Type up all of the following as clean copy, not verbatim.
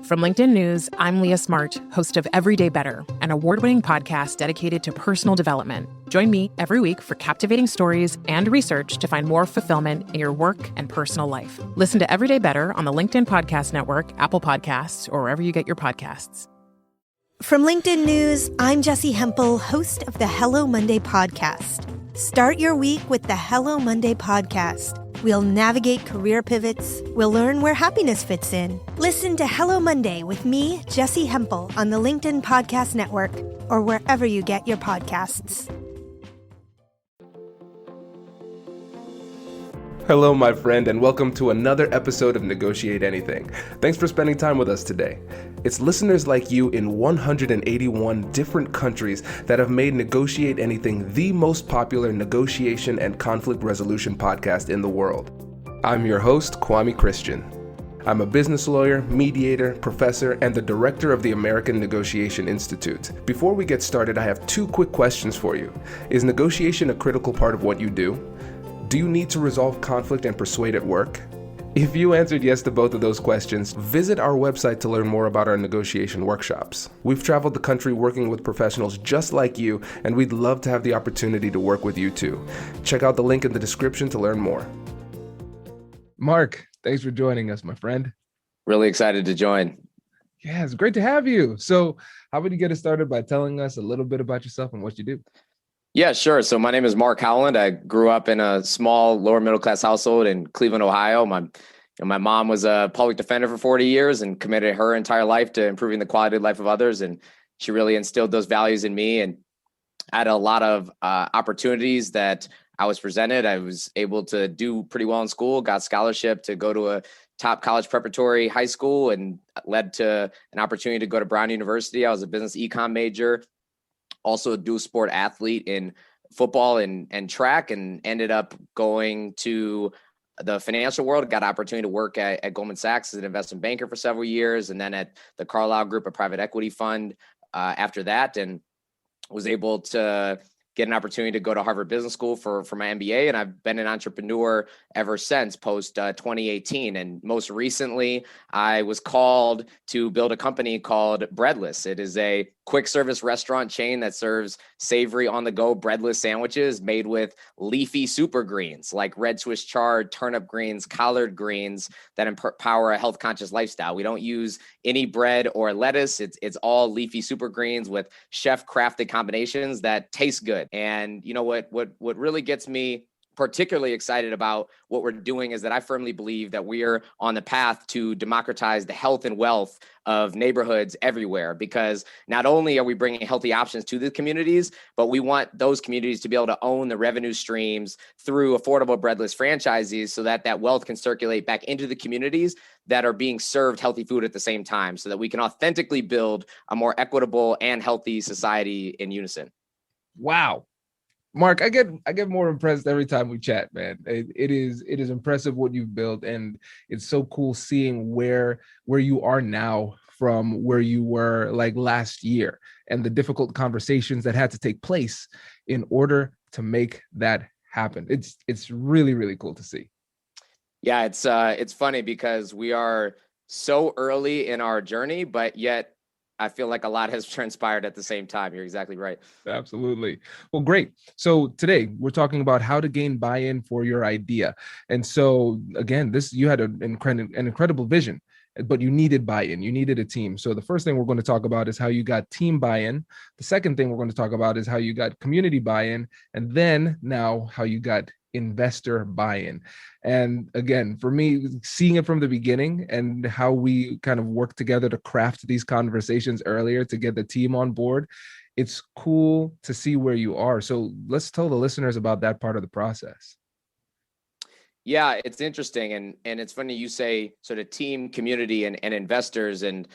From LinkedIn News, I'm Leah Smart, host of Everyday Better, an award-winning podcast dedicated to personal development. Join me every week for captivating stories and research to find more fulfillment in your work and personal life. Listen to Everyday Better on the LinkedIn Podcast Network, Apple Podcasts, or wherever you get your podcasts. From LinkedIn News, I'm Jessie Hempel, host of the Hello Monday podcast. Start your week with the Hello Monday podcast. We'll navigate career pivots. We'll learn where happiness fits in. Listen to Hello Monday with me, Jessie Hempel, on the LinkedIn Podcast Network or wherever you get your podcasts. Hello, my friend, and welcome to another episode of Negotiate Anything. Thanks for spending time with us today. It's listeners like you in 181 different countries that have made Negotiate Anything the most popular negotiation and conflict resolution podcast in the world. I'm your host, Kwame Christian. I'm a business lawyer, mediator, professor, and the director of the American Negotiation Institute. Before we get started, I have two quick questions for you. Is negotiation a critical part of what you do? Do you need to resolve conflict and persuade at work? If you answered yes to both of those questions, visit our website to learn more about our negotiation workshops. We've traveled the country working with professionals just like you, and we'd love to have the opportunity to work with you too. Check out the link in the description to learn more. Marc, thanks for joining us, my friend. Really excited to join. Yeah, it's great to have you. So how about you get us started by telling us a little bit about yourself and what you do? Yeah, sure. So my name is Marc Howland. I grew up in a small lower middle class household in Cleveland, Ohio. My mom was a public defender for 40 years and committed her entire life to improving the quality of life of others. And she really instilled those values in me. And I had a lot of opportunities that I was presented. I was able to do pretty well in school, got scholarship to go to a top college preparatory high school, and led to an opportunity to go to Brown University. I was a business econ major, also a dual sport athlete in football and track, and ended up going to the financial world. Got an opportunity to work at Goldman Sachs as an investment banker for several years, and then at the Carlyle Group, a private equity fund after that, and was able to get an opportunity to go to Harvard Business School for my MBA. And I've been an entrepreneur ever since post 2018. And most recently, I was called to build a company called Breadless. It is a quick service restaurant chain that serves savory on the go breadless sandwiches made with leafy super greens like red Swiss chard, turnip greens, collard greens that empower a health conscious lifestyle. We don't use any bread or lettuce. It's all leafy super greens with chef crafted combinations that taste good. And you know what really gets me particularly excited about what we're doing is that I firmly believe that we are on the path to democratize the health and wealth of neighborhoods everywhere, because not only are we bringing healthy options to the communities, but we want those communities to be able to own the revenue streams through affordable breadless franchises so that wealth can circulate back into the communities that are being served healthy food at the same time, so that we can authentically build a more equitable and healthy society in unison. Wow. Marc, I get more impressed every time we chat, man. It is impressive what you've built, and it's so cool seeing where you are now from where you were like last year, and the difficult conversations that had to take place in order to make that happen. It's really, really cool to see. Yeah, it's funny because we are so early in our journey, but yet I feel like a lot has transpired at the same time. You're exactly right. Absolutely. Well, great. So today we're talking about how to gain buy-in for your idea. And so again, you had an incredible vision, but you needed buy-in. You needed a team. So the first thing we're going to talk about is how you got team buy-in. The second thing we're going to talk about is how you got community buy-in. And then now how you got investor buy-in. And again, for me, seeing it from the beginning and how we kind of work together to craft these conversations earlier to get the team on board, it's cool to see where you are. So let's tell the listeners about that part of the process. Yeah, it's interesting. And it's funny you say sort of team, community, and investors. And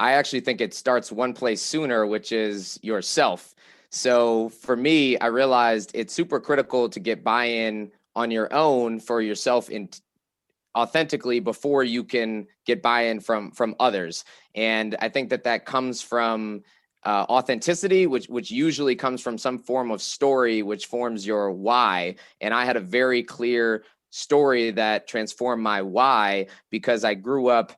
I actually think it starts one place sooner, which is yourself. So for me, I realized it's super critical to get buy-in on your own for yourself authentically before you can get buy-in from others. And I think that comes from authenticity, which usually comes from some form of story, which forms your why. And I had a very clear story that transformed my why because I grew up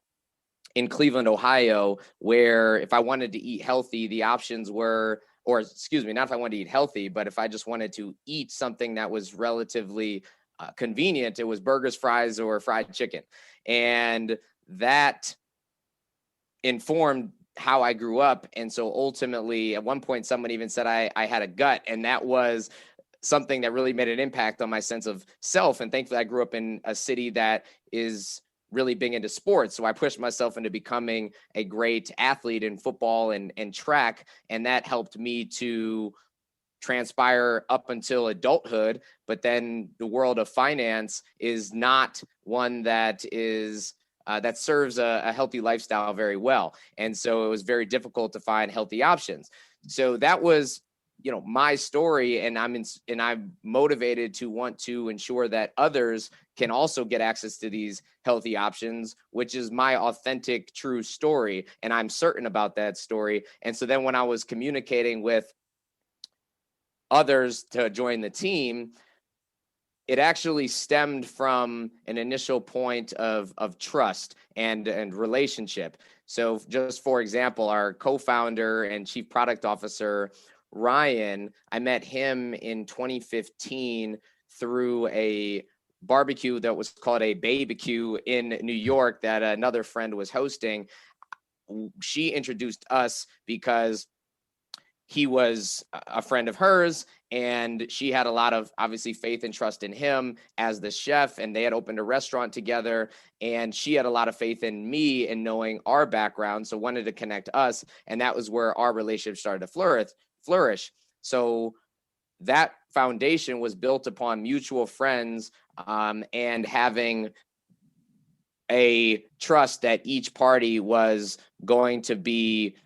in Cleveland, Ohio, where if I wanted to eat healthy, the options were, or excuse me, not if I wanted to eat healthy, but if I just wanted to eat something that was relatively convenient, it was burgers, fries, or fried chicken. And that informed how I grew up. And so ultimately, at one point, someone even said I had a gut, and that was something that really made an impact on my sense of self. And thankfully, I grew up in a city that is really big into sports. So I pushed myself into becoming a great athlete in football and track. And that helped me to transpire up until adulthood. But then the world of finance is not one that is that serves a healthy lifestyle very well. And so it was very difficult to find healthy options. So that was, my story, and I'm motivated to want to ensure that others can also get access to these healthy options, which is my authentic, true story. And I'm certain about that story. And so then when I was communicating with others to join the team, it actually stemmed from an initial point of trust and relationship. So just for example, our co-founder and chief product officer, Ryan, I met him in 2015 through a barbecue that was called a BBQ in New York that another friend was hosting. She introduced us because he was a friend of hers, and she had a lot of obviously faith and trust in him as the chef, and they had opened a restaurant together, and she had a lot of faith in me and knowing our background, so wanted to connect us, and that was where our relationship started to flourish. So that foundation was built upon mutual friends and having a trust that each party was going to be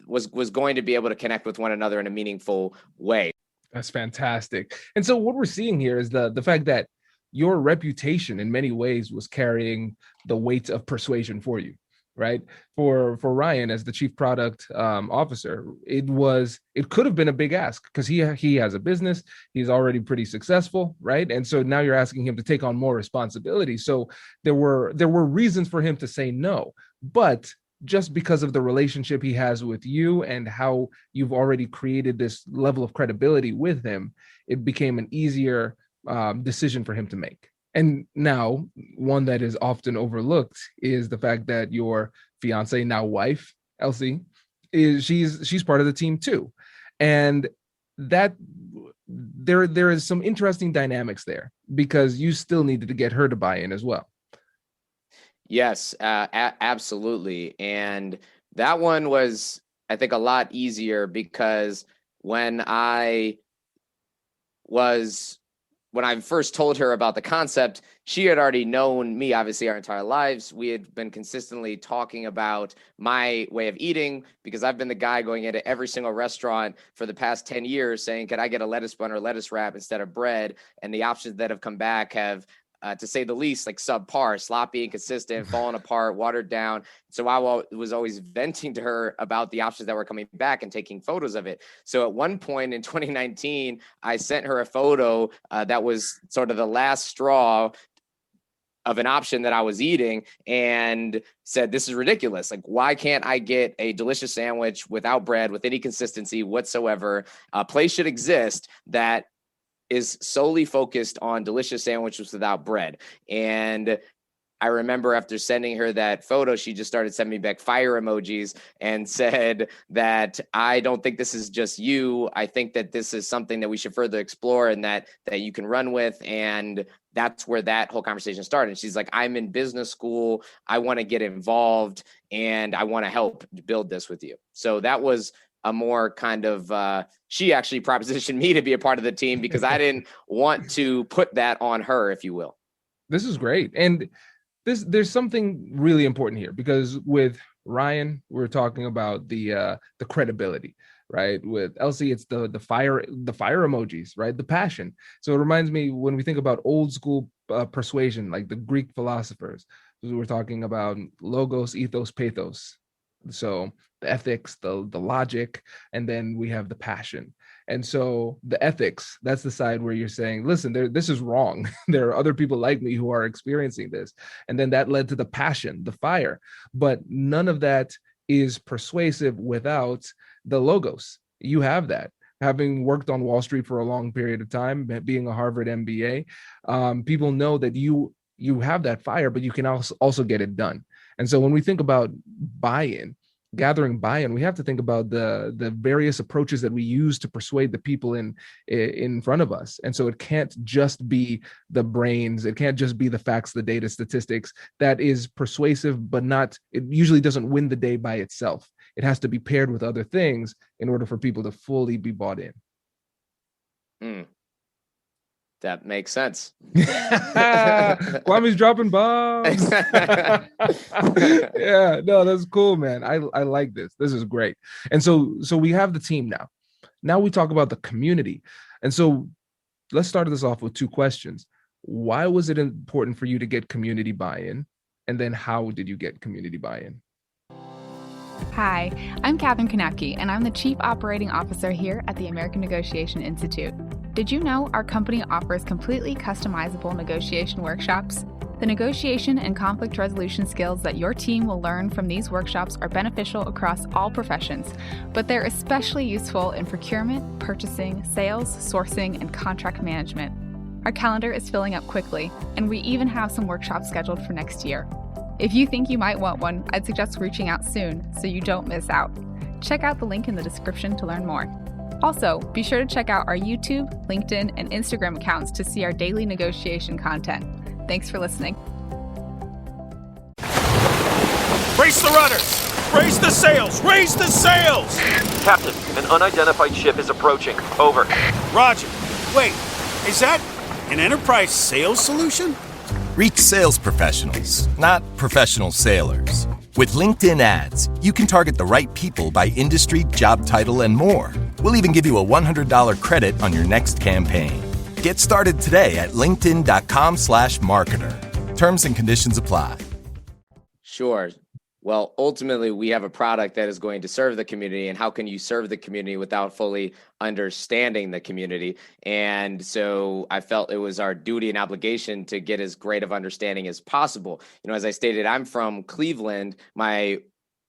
was going to be able to connect with one another in a meaningful way. That's fantastic. And so what we're seeing here is the fact that your reputation in many ways was carrying the weight of persuasion for you, right? For Ryan as the chief product officer, it could have been a big ask because he has a business, he's already pretty successful, right? And so now you're asking him to take on more responsibility. So there were reasons for him to say no, but just because of the relationship he has with you and how you've already created this level of credibility with him, it became an easier decision for him to make. And now, one that is often overlooked is the fact that your fiance, now wife, Elsie, she's part of the team too, and that there is some interesting dynamics there because you still needed to get her to buy in as well. Yes, absolutely. And that one was, I think, a lot easier because when I first told her about the concept, she had already known me, obviously, our entire lives. We had been consistently talking about my way of eating because I've been the guy going into every single restaurant for the past 10 years saying, could I get a lettuce bun or lettuce wrap instead of bread? And the options that have come back have to say the least, like subpar, sloppy, inconsistent, falling apart, watered down. So I was always venting to her about the options that were coming back and taking photos of it. So at one point in 2019, I sent her a photo that was sort of the last straw of an option that I was eating and said, this is ridiculous. Like, why can't I get a delicious sandwich without bread, with any consistency whatsoever? A place should exist that is solely focused on delicious sandwiches without bread. And I remember after sending her that photo, she just started sending me back fire emojis and said that I don't think this is just you. I think that this is something that we should further explore and that you can run with. And that's where that whole conversation started. And she's like, I'm in business school. I want to get involved and I want to help build this with you. So that was a more kind of, she actually propositioned me to be a part of the team because I didn't want to put that on her, if you will. This is great. And there's something really important here because with Ryan, we're talking about the credibility, right? With Elsie, it's the fire emojis, right? The passion. So it reminds me when we think about old school persuasion, like the Greek philosophers, we're talking about logos, ethos, pathos. So the ethics, the logic, and then we have the passion. And so the ethics, that's the side where you're saying, listen, this is wrong. There are other people like me who are experiencing this. And then that led to the passion, the fire. But none of that is persuasive without the logos. You have that. Having worked on Wall Street for a long period of time, being a Harvard MBA, people know that you have that fire, but you can also get it done. And so when we think about buy-in, gathering buy-in, we have to think about the various approaches that we use to persuade the people in front of us. And so it can't just be the brains, it can't just be the facts, the data, statistics. That is persuasive, but it usually doesn't win the day by itself. It has to be paired with other things in order for people to fully be bought in. That makes sense. Kwame's dropping bombs. Yeah, no, that's cool, man. I like this. This is great. And so we have the team now. Now we talk about the community. And so let's start this off with two questions. Why was it important for you to get community buy-in? And then how did you get community buy-in? Hi, I'm Katherine Kanapke, and I'm the Chief Operating Officer here at the American Negotiation Institute. Did you know our company offers completely customizable negotiation workshops? The negotiation and conflict resolution skills that your team will learn from these workshops are beneficial across all professions, but they're especially useful in procurement, purchasing, sales, sourcing, and contract management. Our calendar is filling up quickly, and we even have some workshops scheduled for next year. If you think you might want one, I'd suggest reaching out soon so you don't miss out. Check out the link in the description to learn more. Also, be sure to check out our YouTube, LinkedIn, and Instagram accounts to see our daily negotiation content. Thanks for listening. Brace the rudders! Raise the sails! Raise the sails! Captain, an unidentified ship is approaching. Over. Roger. Wait, is that an enterprise sales solution? Reach sales professionals, not professional sailors. With LinkedIn ads, you can target the right people by industry, job title, and more. We'll even give you a $100 credit on your next campaign. Get started today at linkedin.com/marketer. Terms and conditions apply. Sure. Well, ultimately, we have a product that is going to serve the community. And how can you serve the community without fully understanding the community? And so I felt it was our duty and obligation to get as great of understanding as possible. You know, as I stated, I'm from Cleveland. My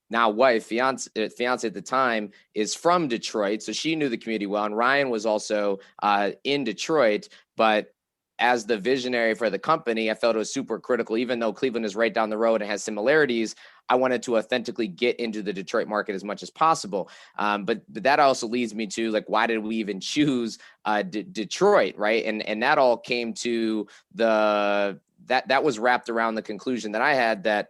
now wife, fiance at the time, is from Detroit. So she knew the community well. And Ryan was also in Detroit. But as the visionary for the company, I felt it was super critical. Even though Cleveland is right down the road and has similarities, I wanted to authentically get into the Detroit market as much as possible. But that also leads me to, like, why did we even choose Detroit, right? And that all came to that was wrapped around the conclusion that I had that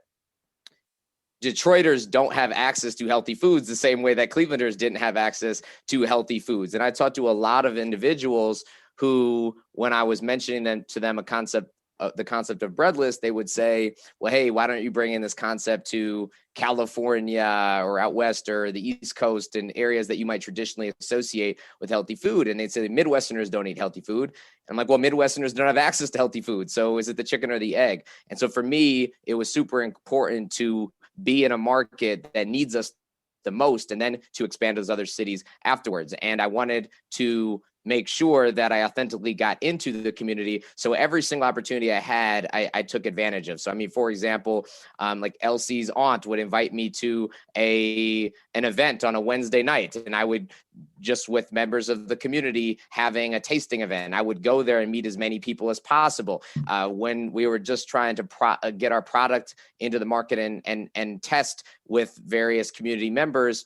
Detroiters don't have access to healthy foods the same way that Clevelanders didn't have access to healthy foods. And I talked to a lot of individuals who, when I was mentioning to them the concept of Breadless, they would say, well, hey, why don't you bring in this concept to California or out west or the East Coast and areas that you might traditionally associate with healthy food? And they'd say Midwesterners don't eat healthy food. And I'm like, well, Midwesterners don't have access to healthy food. So is it the chicken or the egg? And so for me, it was super important to be in a market that needs us the most, and then to expand those other cities afterwards. And I wanted to make sure that I authentically got into the community. So every single opportunity I had, I took advantage of. So, I mean, for example, like Elsie's aunt would invite me to an event on a Wednesday night, and I would, just with members of the community, having a tasting event. I would go there and meet as many people as possible. When we were just trying to get our product into the market and test with various community members,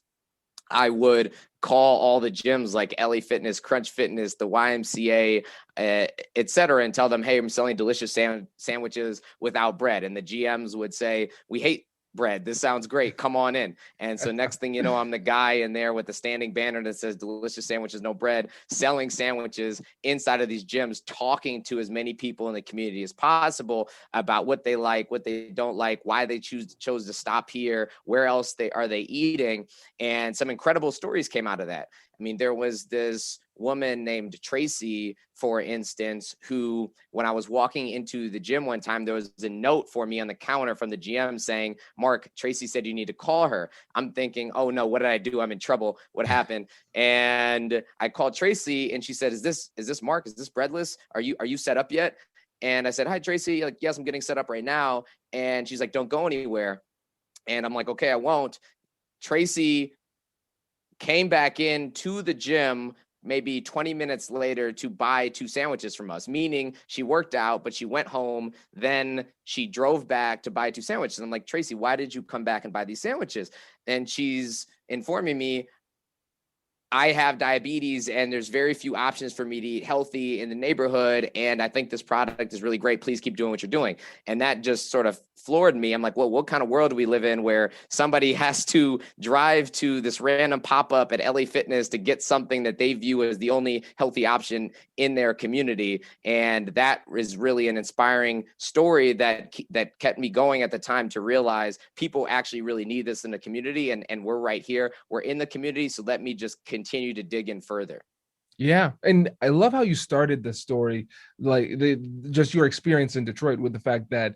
I would call all the gyms like LA Fitness, Crunch Fitness, the YMCA, et cetera, and tell them, hey, I'm selling delicious sandwiches without bread. And the GMs would say, we hate bread. This sounds great. Come on in. And so next thing you know, I'm the guy in there with the standing banner that says delicious sandwiches, no bread, selling sandwiches inside of these gyms, talking to as many people in the community as possible about what they like, what they don't like, why they chose to stop here, where else are they eating. And some incredible stories came out of that. I mean, there was this woman named Tracy, for instance, who, when I was walking into the gym one time, there was a note for me on the counter from the GM saying, Mark, Tracy said you need to call her. I'm thinking, oh no, what did I do? I'm in trouble. What happened? And I called Tracy and she said, is this Mark? Is this Breadless? Are you set up yet? And I said, hi, Tracy. Like, yes, I'm getting set up right now. And she's like, don't go anywhere. And I'm like, okay, I won't. Tracy came back in to the gym maybe 20 minutes later to buy 2 sandwiches from us, meaning she worked out, but she went home. Then she drove back to buy 2 sandwiches. I'm like, Tracy, why did you come back and buy these sandwiches? And she's informing me, I have diabetes and there's very few options for me to eat healthy in the neighborhood. And I think this product is really great. Please keep doing what you're doing. And that just sort of floored me. I'm like, well, what kind of world do we live in where somebody has to drive to this random pop-up at LA Fitness to get something that they view as the only healthy option in their community? And that is really an inspiring story that kept me going at the time to realize people actually really need this in the community. And we're right here. We're in the community. So let me just continue to dig in further. Yeah. And I love how you started the story, like just your experience in Detroit, with the fact that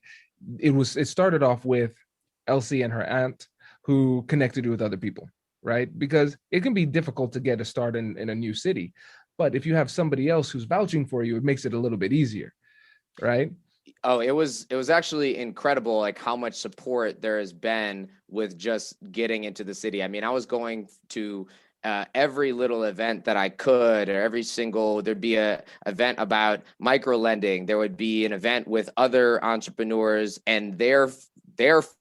it started off with Elsie and her aunt who connected you with other people, right? Because it can be difficult to get a start in a new city. But if you have somebody else who's vouching for you, it makes it a little bit easier, right? Oh, it was actually incredible, like how much support there has been with just getting into the city. I mean, I was going to every little event that I could, or there'd be a event about micro lending. There would be an event with other entrepreneurs and their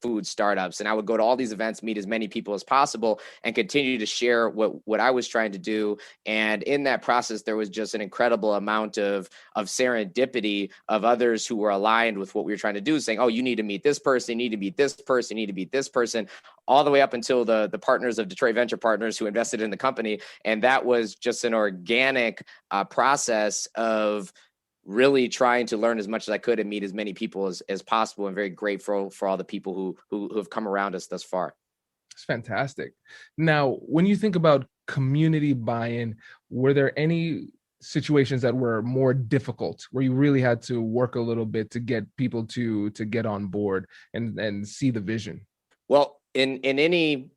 food startups. And I would go to all these events, meet as many people as possible, and continue to share what I was trying to do. And in that process, there was just an incredible amount of serendipity of others who were aligned with what we were trying to do, saying, oh, you need to meet this person, you need to meet this person, you need to meet this person, all the way up until the partners of Detroit Venture Partners who invested in the company. And that was just an organic process of really trying to learn as much as I could and meet as many people as possible. I'm very grateful for all the people who have come around us thus far. It's fantastic. Now, when you think about community buy-in, were there any situations that were more difficult, where you really had to work a little bit to get people to get on board and see the vision? Well, in any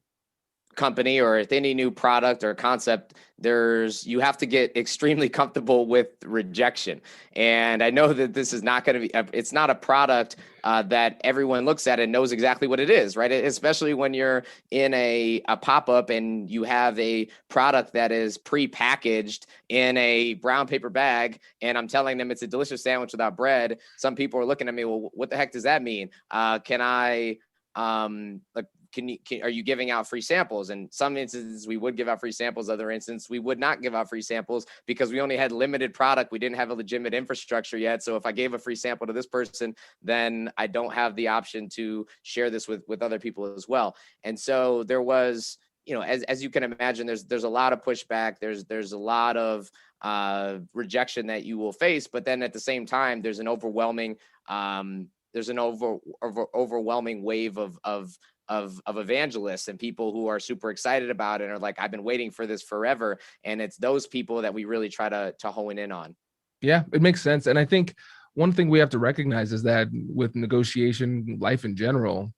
company or with any new product or concept, you have to get extremely comfortable with rejection. And I know that this is not going to be, it's not a product that everyone looks at and knows exactly what it is, right? Especially when you're in a pop-up and you have a product that is pre-packaged in a brown paper bag, and I'm telling them it's a delicious sandwich without bread. Some people are looking at me, well, what the heck does that mean? Can I, are you giving out free samples? And some instances we would give out free samples. Other instances we would not give out free samples because we only had limited product. We didn't have a legitimate infrastructure yet. So if I gave a free sample to this person, then I don't have the option to share this with other people as well. And so there was, as you can imagine, there's a lot of pushback. There's a lot of rejection that you will face, but then at the same time, there's an overwhelming overwhelming wave of evangelists and people who are super excited about it and are like, I've been waiting for this forever. And it's those people that we really try to hone in on. Yeah, it makes sense. And I think one thing we have to recognize is that with negotiation, life in general,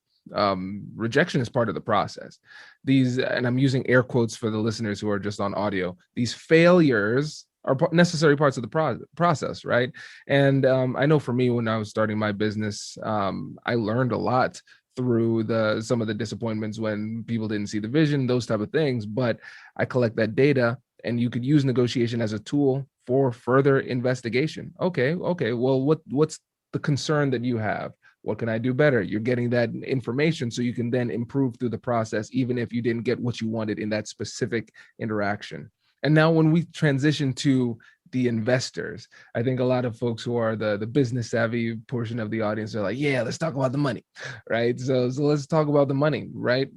rejection is part of the process. And I'm using air quotes for the listeners who are just on audio, these failures are necessary parts of the process, right? And I know for me, when I was starting my business, I learned a lot through some of the disappointments when people didn't see the vision, those type of things. But I collect that data, and you could use negotiation as a tool for further investigation. Okay. Well, what's the concern that you have? What can I do better? You're getting that information so you can then improve through the process, even if you didn't get what you wanted in that specific interaction. And now when we transition to the investors, I think a lot of folks who are the business savvy portion of the audience are like, yeah, let's talk about the money, right? So let's talk about the money, right?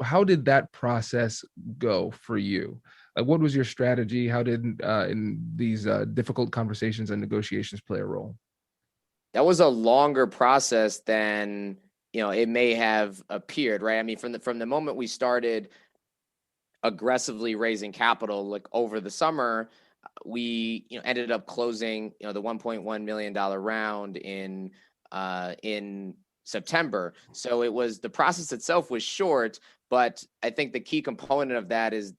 How did that process go for you? Like, what was your strategy? How did in these difficult conversations and negotiations play a role? That was a longer process than, it may have appeared, right? I mean, from the moment we started aggressively raising capital, like over the summer, we ended up closing the $1.1 million round in September. So the process itself was short, but I think the key component of that is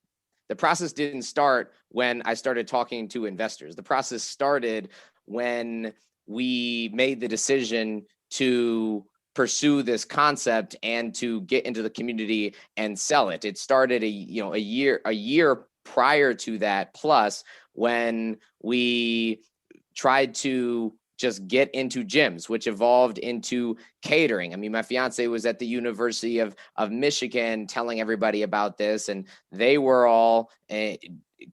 the process didn't start when I started talking to investors. The process started when we made the decision to pursue this concept and to get into the community and sell it. It started a year prior to that, plus when we tried to just get into gyms, which evolved into catering. I mean, my fiance was at the University of Michigan telling everybody about this, and they were all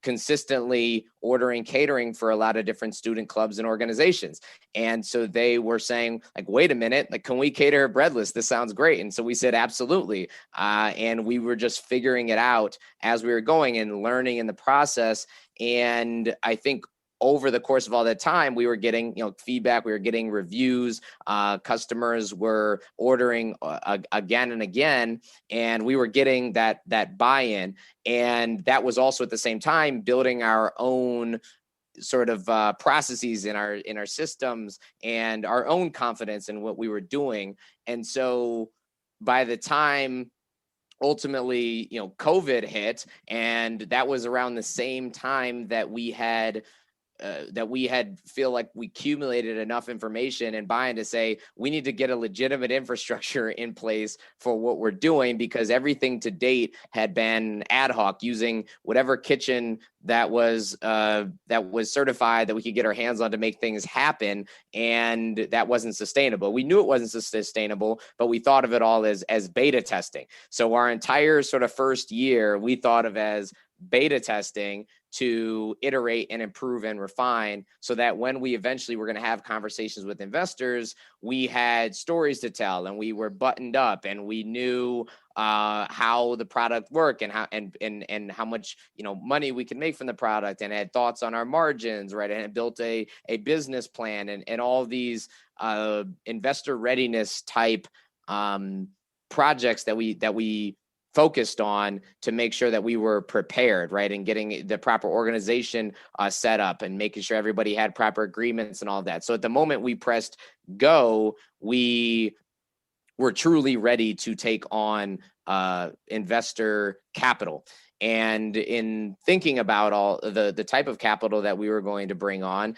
consistently ordering catering for a lot of different student clubs and organizations. And so they were saying, like, wait a minute, like, can we cater Breadless? This sounds great. And so we said, absolutely. And we were just figuring it out as we were going and learning in the process. And I think over the course of all that time, we were getting, feedback, we were getting reviews, customers were ordering again and again, and we were getting that buy-in. And that was also at the same time building our own sort of processes in our systems and our own confidence in what we were doing. And so by the time ultimately, COVID hit, and that was around the same time that we had feel like we accumulated enough information and buy-in to say we need to get a legitimate infrastructure in place for what we're doing, because everything to date had been ad hoc, using whatever kitchen that was certified that we could get our hands on to make things happen, and that wasn't sustainable. We knew it wasn't sustainable, but we thought of it all as beta testing. So our entire sort of first year we thought of as beta testing to iterate and improve and refine, so that when we eventually were going to have conversations with investors, we had stories to tell and we were buttoned up and we knew how the product worked and how much money we could make from the product, and had thoughts on our margins, right? And built a business plan and all these investor readiness type projects that we focused on to make sure that we were prepared, right? And getting the proper organization set up and making sure everybody had proper agreements and all of that. So at the moment we pressed go, we were truly ready to take on investor capital. And in thinking about all the type of capital that we were going to bring on,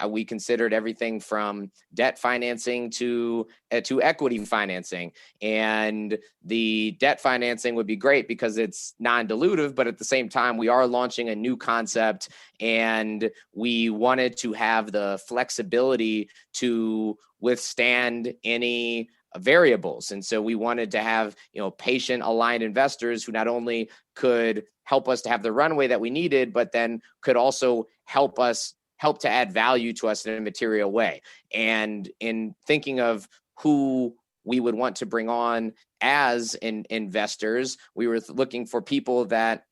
we considered everything from debt financing to equity financing. And the debt financing would be great because it's non-dilutive, but at the same time, we are launching a new concept, and we wanted to have the flexibility to withstand any variables. And so we wanted to have, patient aligned investors who not only could help us to have the runway that we needed, but then could also help to add value to us in a material way. And in thinking of who we would want to bring on as investors, we were looking for people that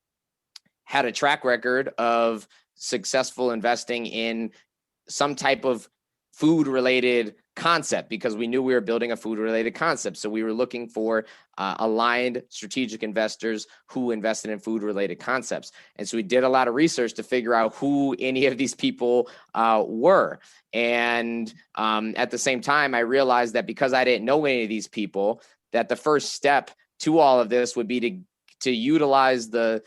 had a track record of successful investing in some type of food related concept, because we knew we were building a food related concept. So we were looking for aligned strategic investors who invested in food related concepts. And so we did a lot of research to figure out who any of these people were. And at the same time, I realized that because I didn't know any of these people, that the first step to all of this would be to utilize the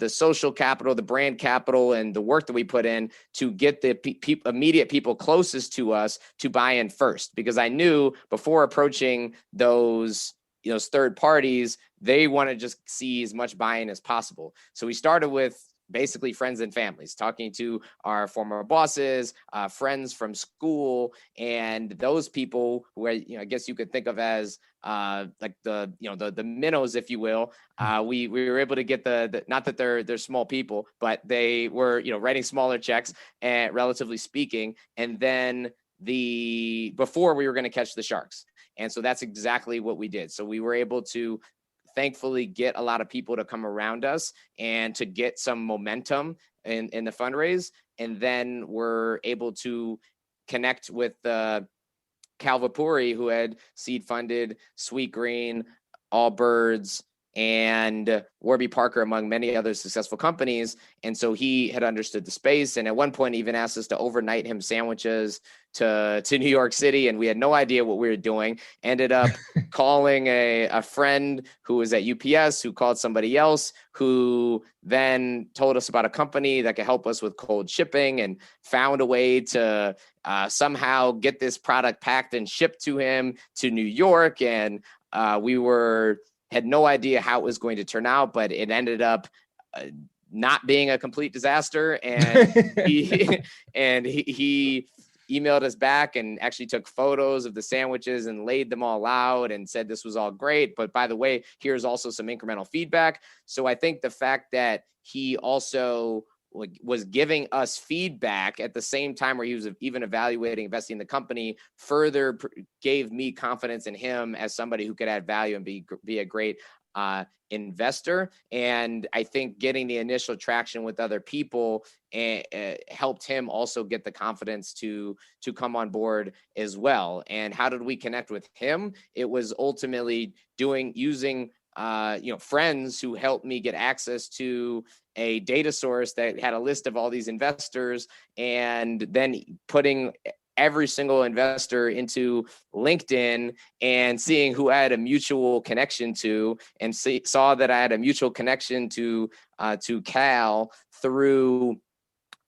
social capital, the brand capital, and the work that we put in to get the immediate people closest to us to buy in first. Because I knew before approaching those third parties, they want to just see as much buy-in as possible. So we started with basically friends and families, talking to our former bosses, friends from school, and those people who I guess you could think of as like the minnows, if you will. We were able to get the not that they're small people, but they were writing smaller checks, and relatively speaking, and then before we were going to catch the sharks. And so that's exactly what we did. So we were able to thankfully get a lot of people to come around us and to get some momentum in the fundraise. And then we're able to connect with Cal Vapuri, who had seed funded Sweet Green, All Birds, and Warby Parker, among many other successful companies. And so he had understood the space, and at one point even asked us to overnight him sandwiches to New York City, and we had no idea what we were doing. Ended up calling a friend who was at UPS, who called somebody else, who then told us about a company that could help us with cold shipping, and found a way to somehow get this product packed and shipped to him to New York. And we had no idea how it was going to turn out, but it ended up not being a complete disaster. And he emailed us back and actually took photos of the sandwiches and laid them all out and said this was all great, but by the way, here's also some incremental feedback. So I think the fact that he also was giving us feedback at the same time where he was even evaluating investing in the company further gave me confidence in him as somebody who could add value and be a great investor. And I think getting the initial traction with other people helped him also get the confidence to come on board as well. And how did we connect with him? It was ultimately using friends who helped me get access to a data source that had a list of all these investors, and then putting every single investor into LinkedIn and seeing who I had a mutual connection to, and saw that I had a mutual connection to Cal through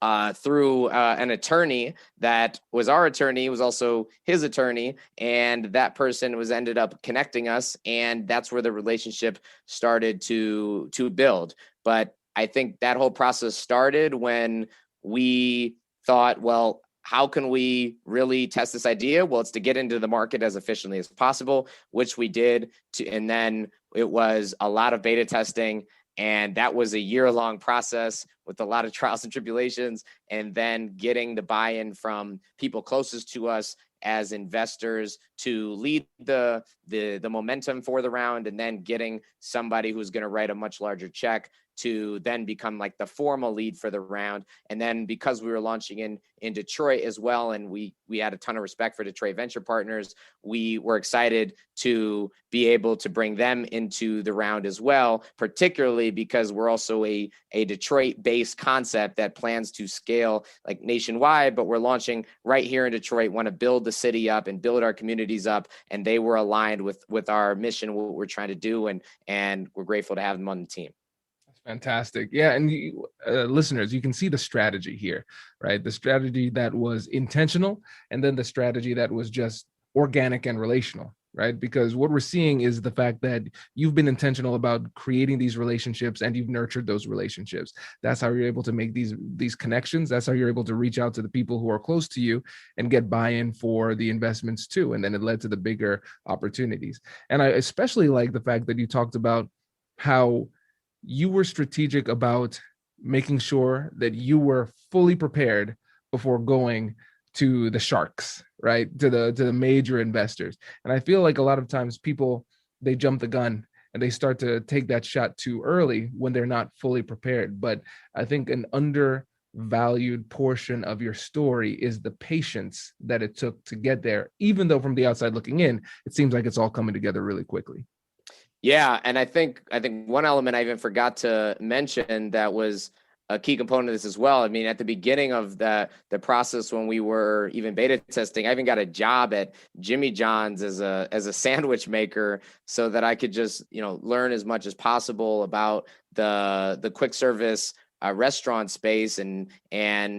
an attorney that was our attorney, was also his attorney, and that person ended up connecting us, and that's where the relationship started to build. But I think that whole process started when we thought, well, how can we really test this idea? Well, it's to get into the market as efficiently as possible, which we did. And then it was a lot of beta testing. And that was a year-long process with a lot of trials and tribulations, and then getting the buy-in from people closest to us as investors to lead the momentum for the round, and then getting somebody who's going to write a much larger check to then become like the formal lead for the round. And then because we were launching in Detroit as well, and we had a ton of respect for Detroit Venture Partners, we were excited to be able to bring them into the round as well, particularly because we're also a Detroit-based concept that plans to scale like nationwide, but we're launching right here in Detroit, want to build the city up and build our communities up. And they were aligned with our mission, what we're trying to do. And we're grateful to have them on the team. Fantastic. Yeah. And listeners, you can see the strategy here, right? The strategy that was intentional, and then the strategy that was just organic and relational, right? Because what we're seeing is the fact that you've been intentional about creating these relationships, and you've nurtured those relationships. That's how you're able to make these connections. That's how you're able to reach out to the people who are close to you and get buy-in for the investments too. And then it led to the bigger opportunities. And I especially like the fact that you talked about how you were strategic about making sure that you were fully prepared before going to the sharks, right? To the major investors. And I feel like a lot of times people, they jump the gun and they start to take that shot too early when they're not fully prepared. But I think an undervalued portion of your story is the patience that it took to get there, even though from the outside looking in, it seems like it's all coming together really quickly. Yeah, and I think one element I even forgot to mention that was a key component of this as well. I mean, at the beginning of the process, when we were even beta testing, I even got a job at Jimmy John's as a sandwich maker, so that I could just learn as much as possible about the quick service restaurant space, and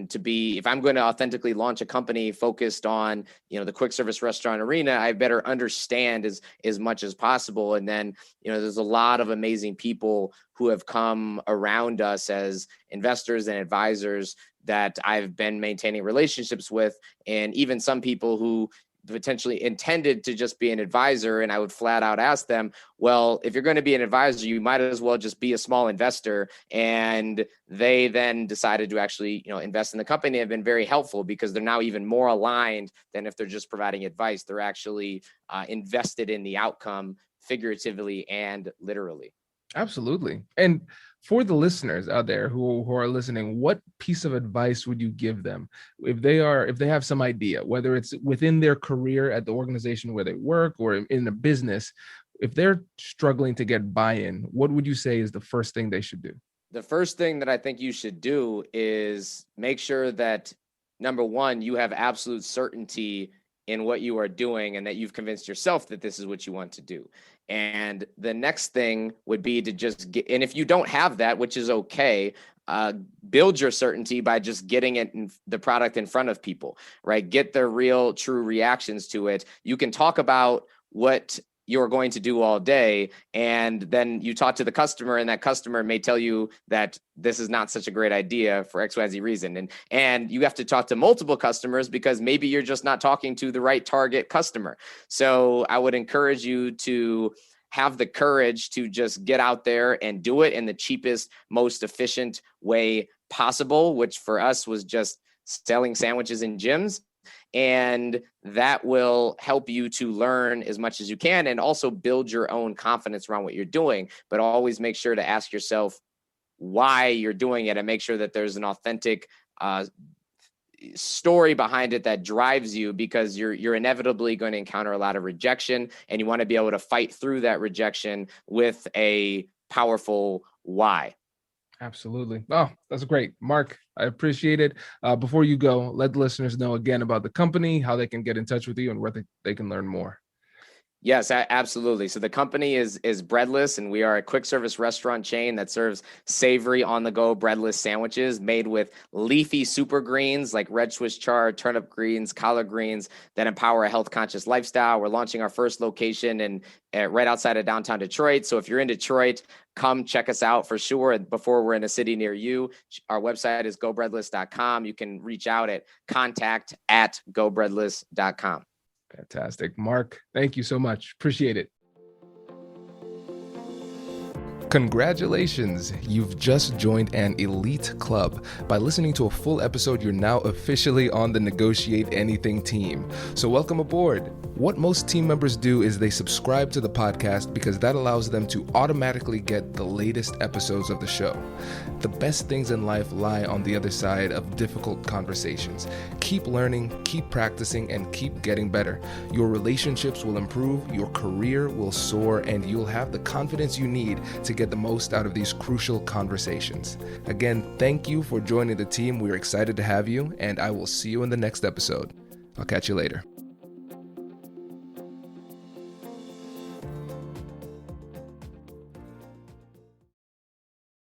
to be, if I'm going to authentically launch a company focused on the quick service restaurant arena, I better understand as much as possible. And then there's a lot of amazing people who have come around us as investors and advisors that I've been maintaining relationships with, and even some people who potentially intended to just be an advisor. And I would flat out ask them, well, if you're going to be an advisor, you might as well just be a small investor. And they then decided to actually, invest in the company, and have been very helpful, because they're now even more aligned than if they're just providing advice. They're actually invested in the outcome, figuratively and literally. Absolutely. And for the listeners out there who are listening, what piece of advice would you give them if they have some idea, whether it's within their career at the organization where they work or in a business? if they're struggling to get buy-in, what would you say is the first thing they should do? The first thing that I think you should do is make sure that, number one, you have absolute certainty in what you are doing and that you've convinced yourself that this is what you want to do. And the next thing would be to just get, and if you don't have that, which is okay, build your certainty by just getting it in the product in front of people, right? Get the real, true reactions to it. You can talk about what you're going to do all day, and then you talk to the customer, and that customer may tell you that this is not such a great idea for XYZ reason. And you have to talk to multiple customers because maybe you're just not talking to the right target customer. So I would encourage you to have the courage to just get out there and do it in the cheapest, most efficient way possible, which for us was just selling sandwiches in gyms. And that will help you to learn as much as you can and also build your own confidence around what you're doing. But always make sure to ask yourself why you're doing it and make sure that there's an authentic story behind it that drives you, because you're inevitably going to encounter a lot of rejection, and you want to be able to fight through that rejection with a powerful why. Absolutely. Oh, that's great. Marc, I appreciate it. Before you go, let the listeners know again about the company, how they can get in touch with you, and where they can learn more. Yes, absolutely. So the company is Breadless, and we are a quick service restaurant chain that serves savory on-the-go breadless sandwiches made with leafy super greens like red Swiss chard, turnip greens, collard greens that empower a health-conscious lifestyle. We're launching our first location right outside of downtown Detroit. So if you're in Detroit, come check us out for sure before we're in a city near you. Our website is gobreadless.com. You can reach out at contact@gobreadless.com. Fantastic. Marc, thank you so much. Appreciate it. Congratulations, you've just joined an elite club. By listening to a full episode, you're now officially on the Negotiate Anything team. So welcome aboard. What most team members do is they subscribe to the podcast because that allows them to automatically get the latest episodes of the show. The best things in life lie on the other side of difficult conversations. Keep learning, keep practicing, and keep getting better. Your relationships will improve, your career will soar, and you'll have the confidence you need to get the most out of these crucial conversations. Again, thank you for joining the team. We're excited to have you, and I will see you in the next episode. I'll catch you later.